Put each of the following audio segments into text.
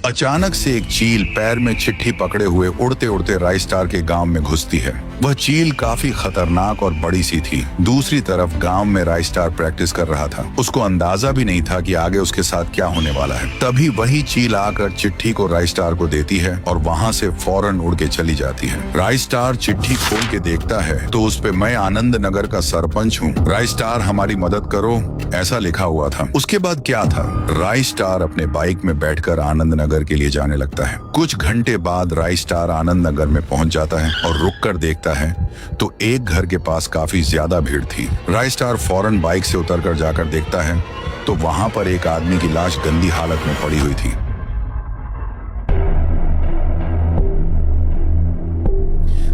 अचानक से एक चील पैर में चिट्ठी पकड़े हुए उड़ते उड़ते राइस्टार के गांव में घुसती है। वह चील काफी खतरनाक और बड़ी सी थी। दूसरी तरफ गांव में राइस्टार प्रैक्टिस कर रहा था। उसको अंदाजा भी नहीं था कि आगे उसके साथ क्या होने वाला है। तभी वही चील आकर चिट्ठी को राइस्टार को देती है और वहां से फौरन उड़ के चली जाती है। राइस्टार चिट्ठी खोल के देखता है तो उस पे मैं आनंद नगर का सरपंच हूँ, राइस्टार हमारी मदद करो, ऐसा लिखा हुआ था। उसके बाद क्या था? राइस्टार अपने बाइक में बैठकर आनंद नगर के लिए जाने लगता है। कुछ घंटे बाद राइस्टार आनंद नगर में पहुंच जाता है और रुककर देखता है तो एक घर के पास काफी ज्यादा भीड़ थी। राइस्टार फौरन बाइक से उतरकर जाकर देखता है तो वहां पर एक आदमी की लाश गंदी हालत में पड़ी हुई थी।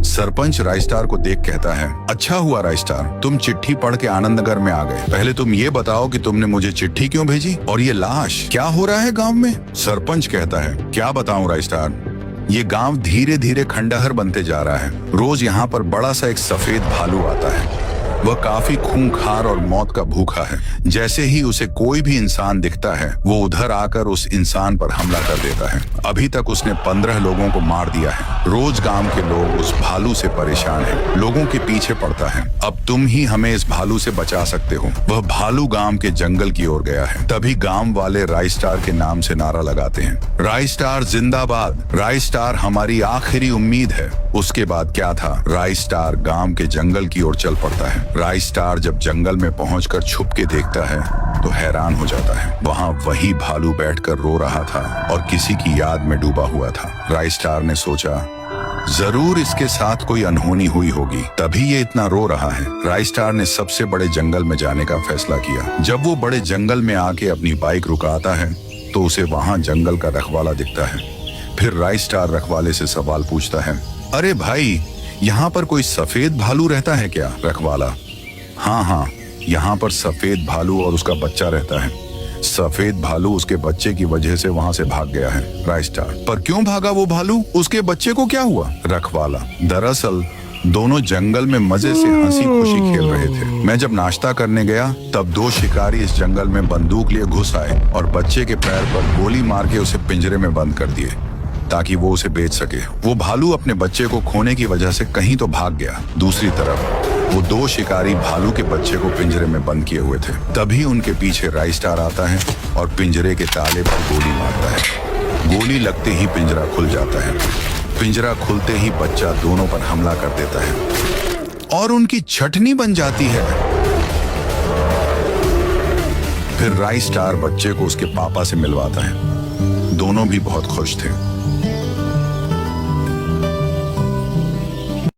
सरपंच राइस्टार को देख कहता है, अच्छा हुआ राइस्टार, तुम चिट्ठी पढ़ के आनंद नगर में आ गए। पहले तुम ये बताओ कि तुमने मुझे चिट्ठी क्यों भेजी और ये लाश क्या हो रहा है गांव में? सरपंच कहता है, क्या बताऊं राइस्टार, ये गांव धीरे धीरे खंडहर बनते जा रहा है। रोज यहाँ पर बड़ा सा एक सफेद भालू आता है। वह काफी खूंखार और मौत का भूखा है। जैसे ही उसे कोई भी इंसान दिखता है वो उधर आकर उस इंसान पर हमला कर देता है। अभी तक उसने 15 लोगों को मार दिया है। रोज गांव के लोग उस भालू से परेशान हैं, लोगों के पीछे पड़ता है। अब तुम ही हमें इस भालू से बचा सकते हो। वह भालू गांव के जंगल की ओर गया है। तभी गांव वाले राइस्टार के नाम से नारा लगाते हैं, राइस्टार जिंदाबाद, राइस्टार हमारी आखिरी उम्मीद है। उसके बाद क्या था? राइस्टार गांव के जंगल की ओर चल पड़ता है। राइस्टार जब जंगल में पहुंचकर छुप के देखता है तो हैरान हो जाता है। वहां वही भालू बैठकर रो रहा था और किसी की याद में डूबा हुआ था। राइस्टार ने सोचा, जरूर इसके साथ कोई अनहोनी हुई होगी, तभी ये इतना रो रहा है। राइस्टार ने सबसे बड़े जंगल में जाने का फैसला किया। जब वो बड़े जंगल में आके अपनी बाइक रुकाता है तो उसे वहां जंगल का रखवाला दिखता है। फिर राइस्टार रखवाले से सवाल पूछता है, अरे भाई, यहाँ पर कोई सफेद भालू रहता है क्या? रखवाला, हाँ, यहाँ पर सफेद भालू और उसका बच्चा रहता है। सफेद भालू उसके बच्चे की वजह से वहाँ से भाग गया है। राइस्टार, पर क्यों भागा वो भालू? उसके बच्चे को क्या हुआ? रखवाला, दरअसल दोनों जंगल में मजे से हंसी खुशी खेल रहे थे। मैं जब नाश्ता करने गया तब 2 शिकारी इस जंगल में बंदूक लिए घुस आए और बच्चे के पैर पर गोली मार के उसे पिंजरे में बंद कर दिए ताकि वो उसे बेच सके। वो भालू अपने बच्चे को खोने की वजह से कहीं तो भाग गया। दूसरी तरफ वो 2 शिकारी भालू के बच्चे को पिंजरे में बंद किए हुए थे। तभी उनके पीछे राइस्टार आता है और पिंजरे के ताले पर गोली मारता है। गोली लगते ही पिंजरा खुल जाता है। पिंजरा खुलते ही बच्चा दोनों पर हमला कर देता है और उनकी छटनी बन जाती है। फिर राइस्टार बच्चे को उसके पापा से मिलवाता है। दोनों भी बहुत खुश थे।